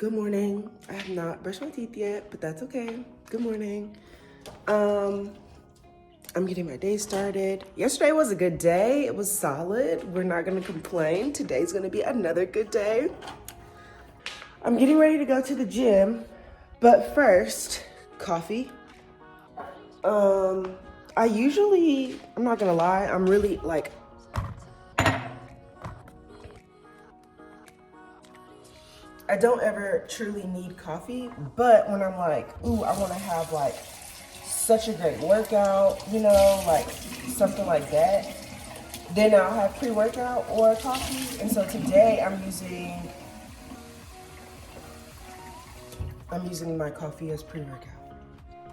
Good morning. I have not brushed my teeth yet, but that's okay. Good morning. I'm getting my day started. Yesterday was a good day. It was solid. We're not gonna complain. Today's gonna be another good day. I'm getting ready to go to the gym, but first, coffee. I'm not gonna lie, I'm really like, I don't ever truly need coffee, but when I'm like, ooh, I wanna have like such a great workout, like something like that, then I'll have pre-workout or coffee. And so today I'm using my coffee as pre-workout.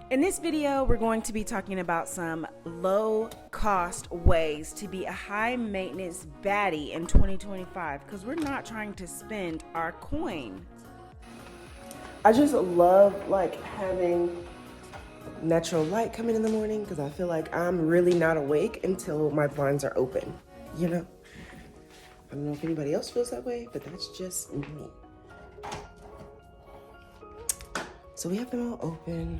In this video, we're going to be talking about some low-cost ways to be a high-maintenance baddie in 2025 because we're not trying to spend our coin. I just love like having natural light coming in the morning because I feel like I'm really not awake until my blinds are open, I don't know if anybody else feels that way, but that's just me. So we have them all open.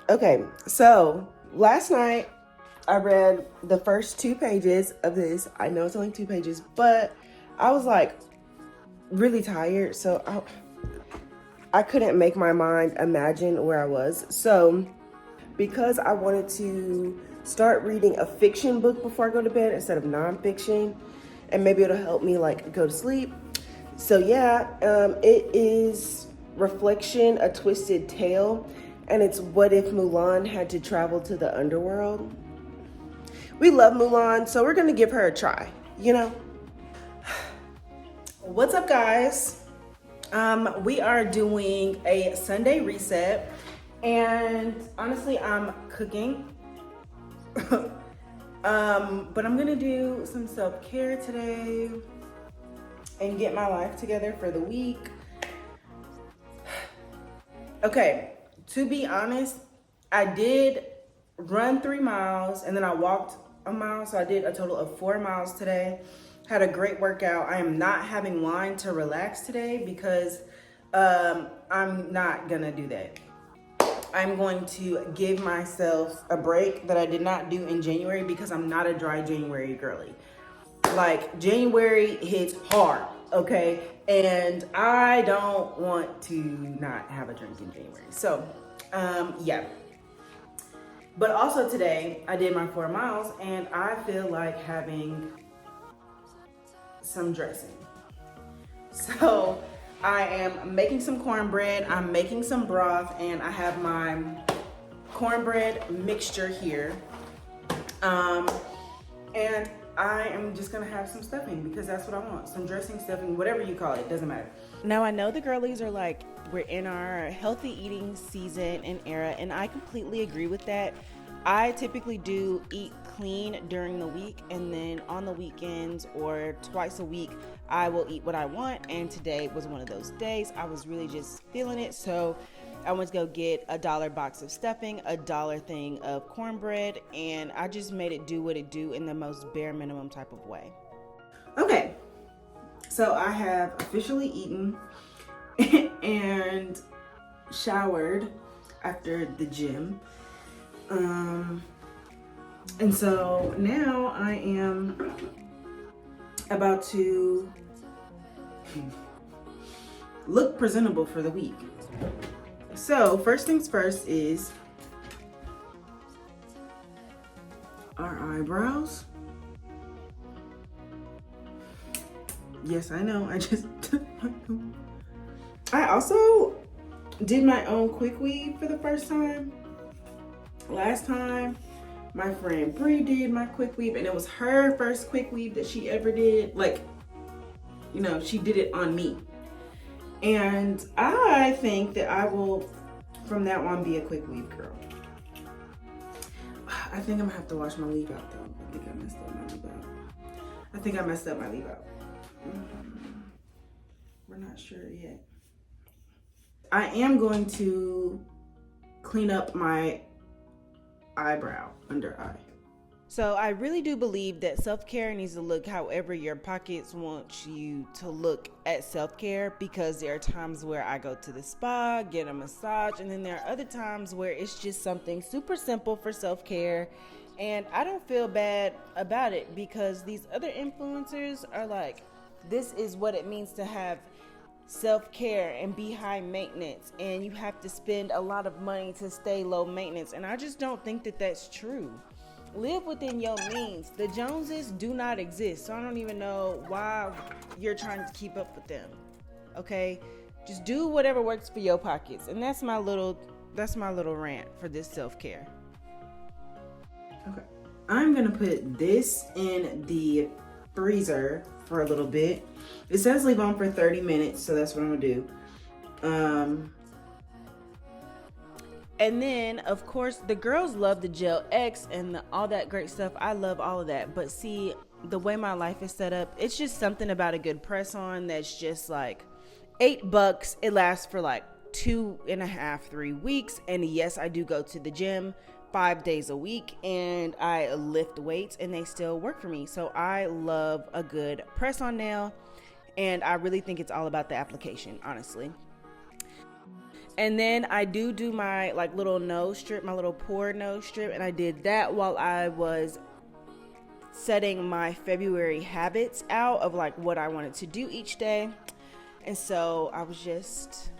Okay, so last night I read the first 2 pages of this. I know it's only 2 pages, but I was like really tired, so I couldn't make my mind imagine where I was. So because I wanted to start reading a fiction book before I go to bed instead of nonfiction, and maybe it'll help me like go to sleep. So yeah, it is Reflection, A Twisted Tale. And it's what if Mulan had to travel to the underworld. We love Mulan, so we're gonna give her a try, What's up, guys? We are doing a Sunday reset, and honestly, I'm cooking. But I'm gonna do some self-care today and get my life together for the week. Okay. To be honest, I did run 3 miles and then I walked a mile. So I did a total of 4 miles today. Had a great workout. I am not having wine to relax today because I'm not gonna do that. I'm going to give myself a break that I did not do in January because I'm not a dry January girly. Like, January hits hard, okay? And I don't want to not have a drink in January. So, yeah. But also today, I did my 4 miles and I feel like having some dressing. So, I am making some cornbread, I'm making some broth, and I have my cornbread mixture here. And I am just gonna have some stuffing because that's what I want. Some dressing, stuffing, whatever you call it, doesn't matter. Now, I know the girlies are like, we're in our healthy eating season and era, and I completely agree with that. I typically do eat clean during the week, and then on the weekends or twice a week, I will eat what I want. And today was one of those days. I was really just feeling it. So I went to go get a $1 box of stuffing, a $1 thing of cornbread, and I just made it do what it do in the most bare minimum type of way. Okay, so I have officially eaten and showered after the gym. And so now I am about to look presentable for the week. So first things first is our eyebrows. Yes, I know, I also did my own quick weave for the first time. Last time, my friend Bree did my quick weave, and it was her first quick weave that she ever did. Like, she did it on me. And I think that I will, from that one, be a quick weave girl. I think I'm gonna have to wash my leave out though. I think I messed up my leave out. We're not sure yet. I am going to clean up my eyebrow, under eye. So I really do believe that self-care needs to look however your pockets want you to look at self-care, because there are times where I go to the spa, get a massage, and then there are other times where it's just something super simple for self-care, and I don't feel bad about it because these other influencers are like, this is what it means to have self-care and be high maintenance, and you have to spend a lot of money to stay low maintenance, and I just don't think that that's true. Live within your means. The Joneses do not exist, so I don't even know why you're trying to keep up with them. Okay, just do whatever works for your pockets, and that's my little rant for this self-care. Okay, I'm gonna put this in the freezer for a little bit. It says leave on for 30 minutes, so that's what I'm gonna do. And then, of course, the girls love the Gel X and all that great stuff. I love all of that. But see, the way my life is set up, it's just something about a good press on that's just like $8. It lasts for like 2.5, 3 weeks. And yes, I do go to the gym 5 days a week and I lift weights and they still work for me. So I love a good press on nail. And I really think it's all about the application, honestly. And then I do my like little nose strip, my little pore nose strip. And I did that while I was setting my February habits out of like what I wanted to do each day. And so I was just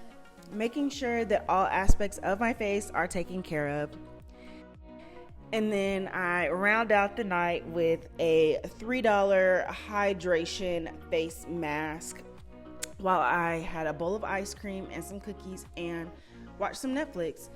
making sure that all aspects of my face are taken care of. And then I round out the night with a $3 hydration face mask while I had a bowl of ice cream and some cookies and watched some Netflix.